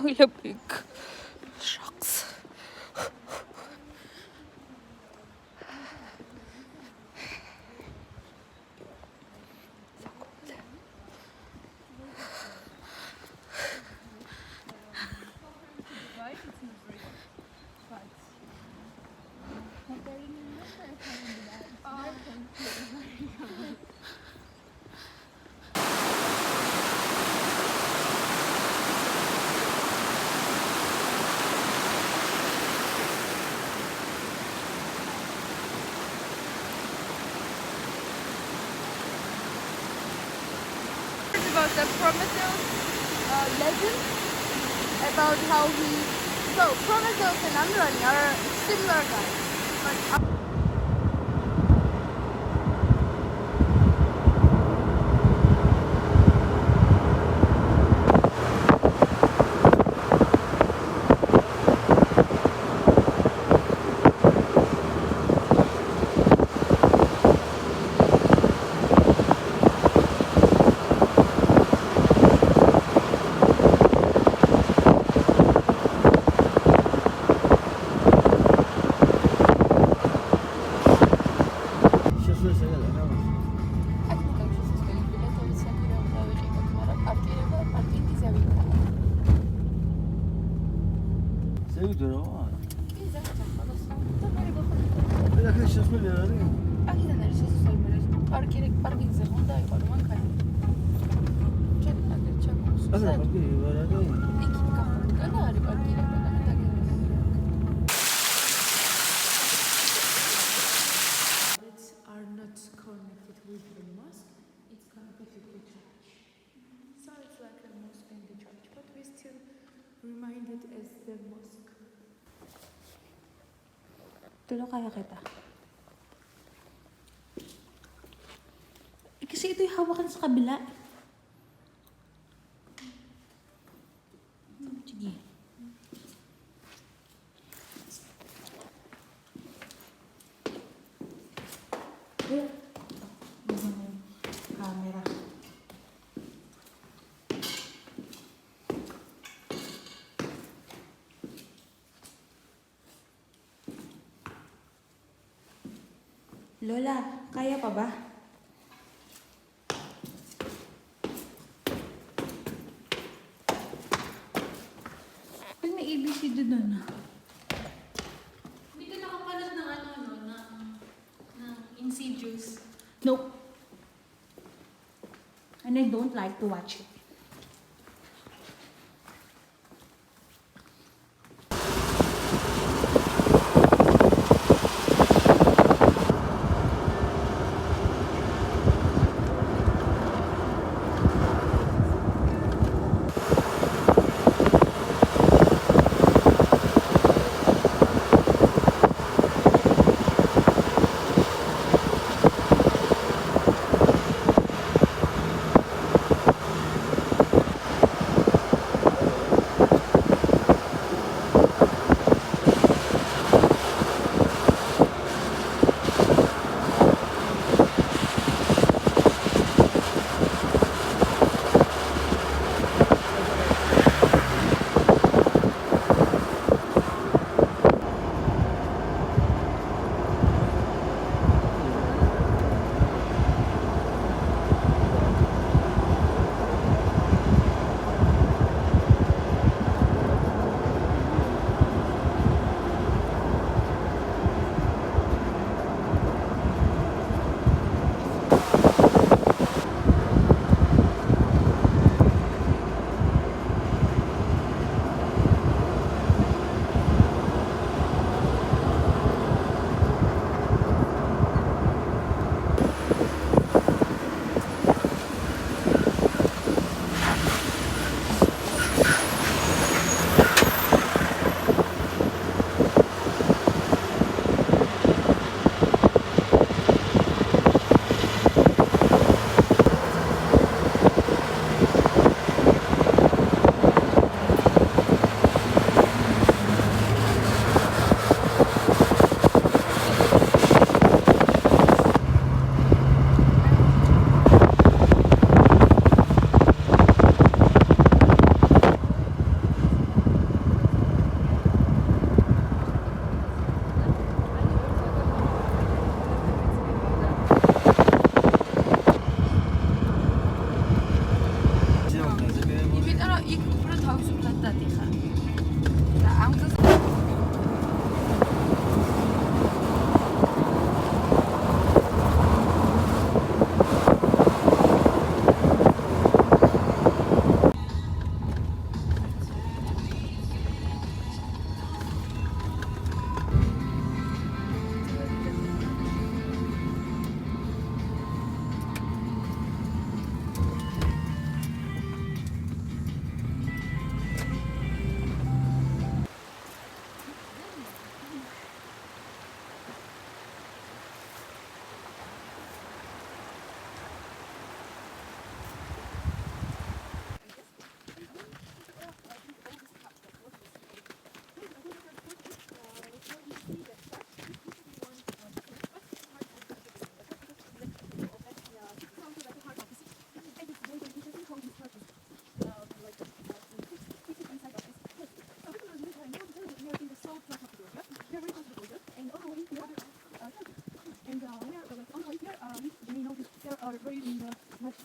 Ang labig. Shucks. About the Prometheus legend, about how Prometheus and Andrani are similar guys, but reminded as the mosque. Tulo kaya kita. Kasi ito yung hawakan sa kabila. Sige. Camera. Lola, kaya pa ba? Pag may ABCD doon na. Hindi ka nakapanood ng ng Insidious. Nope. And I don't like to watch it.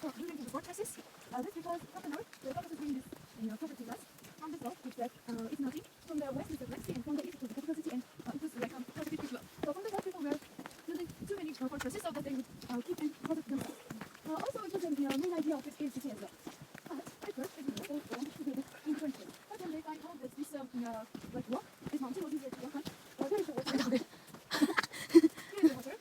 So during the fortresses, that's because from the north, the focus is being this property glass. From the south, it's that it's nothing. From the west, it's the Black Sea, and from the east, it's the capital city, and it was like positive people. So from the south, people were building too many fortresses so that they would keep and protect themselves. Also, it was the main idea of this city as well. But at first, they wanted to build it in different ways. But then they find out that this like rock, this mountain was easier to walk on. There is the water. Here is the water.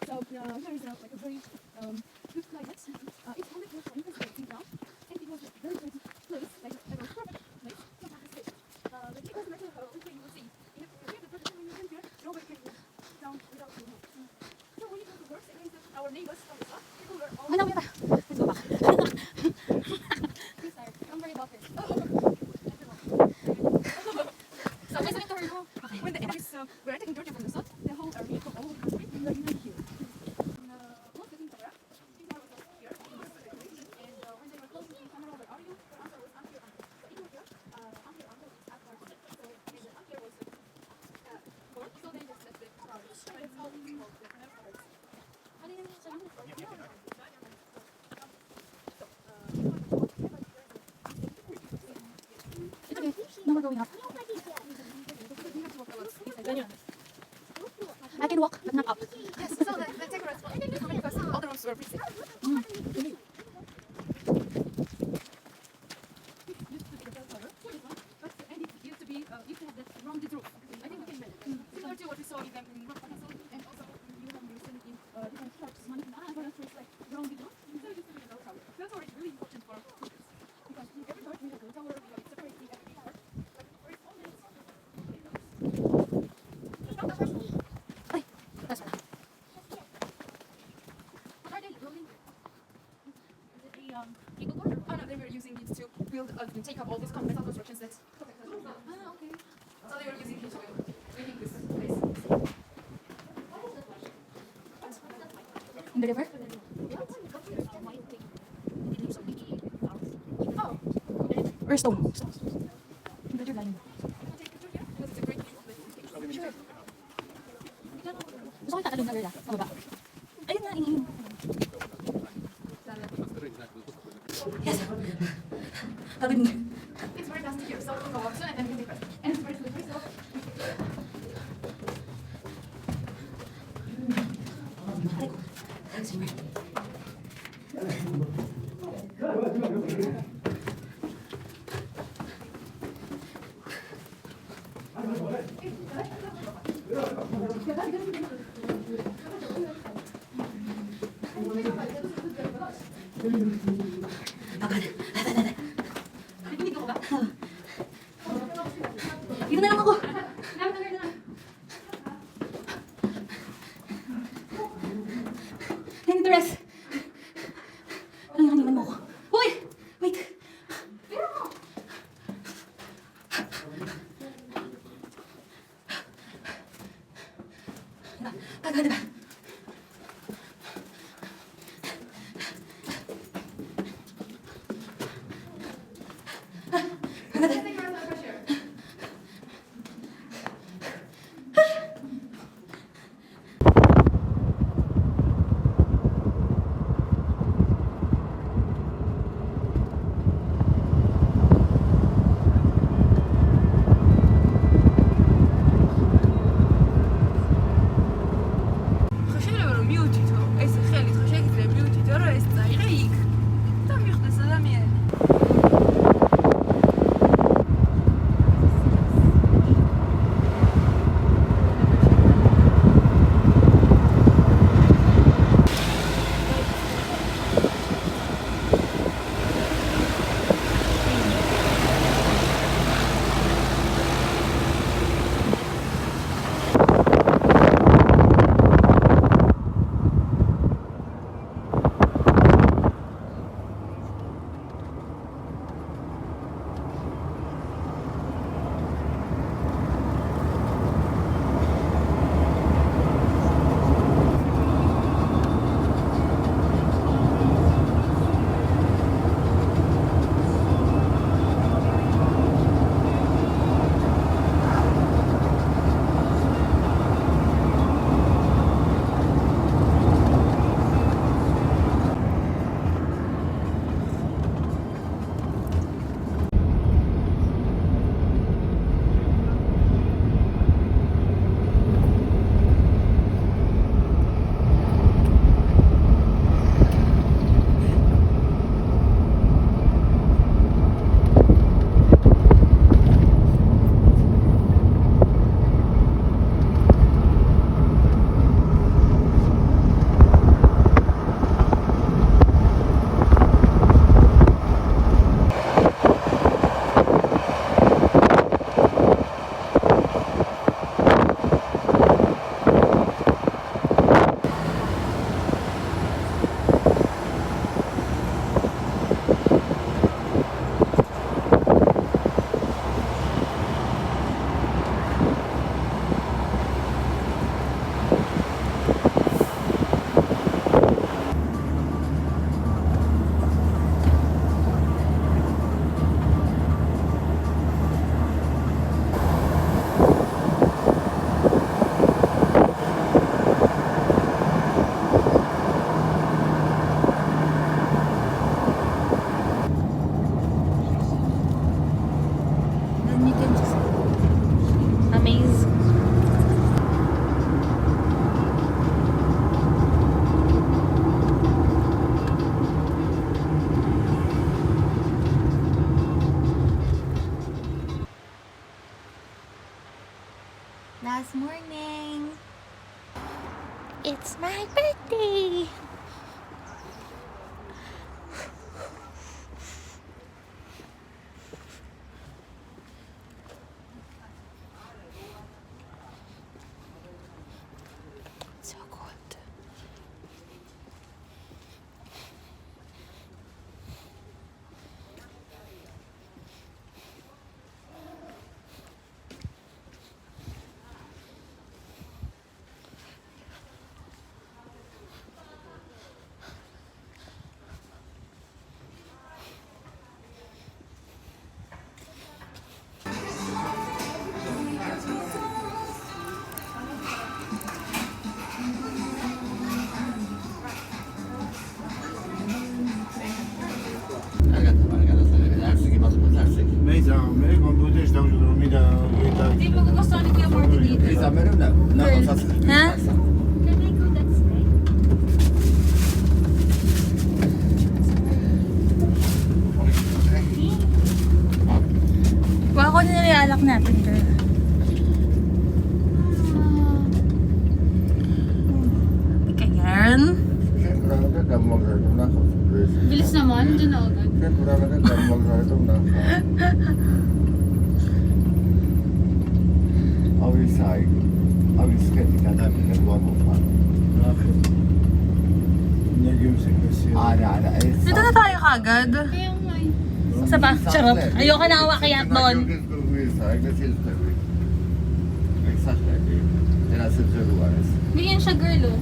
So here is like a very good climate. It's only close to infrastructure down, and it was a very pretty place, like a perfect place to have a stay. But it doesn't matter how okay you will see. If the person when you come here, nobody can go down without you. So when you go to work against our neighbors from the south, people were all. Ano ba? Let's go back. Please, sir. I'm very about it. So listening to her, when the enemies were attacking Georgia from the south, the whole army from all over the country were united here. Most of the Instagram, these are also here, and when they were close to the camera, where are you? The answer was Ampere. So it was here, Ampere is after. So and the Ampere was born, so they just left the crowd. So it's all called the camera cards. Ano yun yung sabi mo? It's okay. No more going up. I can walk, but not up. Yes, so the take rest because all the rooms were pretty. Used to be that rounded roof. I think we can manage. Similar to what we saw in them in Rock Castle, and also you have seen it in different shops. Like rounded roof. So it used to be a low tower. That's why it's really important for workers. Because in every part we have a tower, we have it separating every part. But for its own needs, Ay, that's wala. what are they building? Is it a cable car? Oh no, they were using it to build, take up all these metal constructions that protect us. Ah, okay. So they were using it to making this place. In the river? Oh, Or stone? Better line. because it's a great view of the Sure. Gusto ko yung tatalon na girl Pababa. Ayun nga, iniinom. Yes. Pagod mo. It's very fast here, so we'll go up soon and then we can take rest. And it's very slippery, so Aray ko. Swimmer. Pagod. hindi ko ba? Dito na lang ako. I need to rest. Ano yung haniman mo ko? Uy! Wait! Pagod na ba? this morning. It's my birthday! So cold. Hindi mo gusto ni Kuya Marty dito. Ha? Can I go that way? Kuha ko na nilalak natin, girl. Ganyan. Bilis naman, dyan na agad. Dito na tayo kagad. Kaya nga eh. Sa ba? Charot. Ayoko na umakyat doon. Ganyan siya girl oh.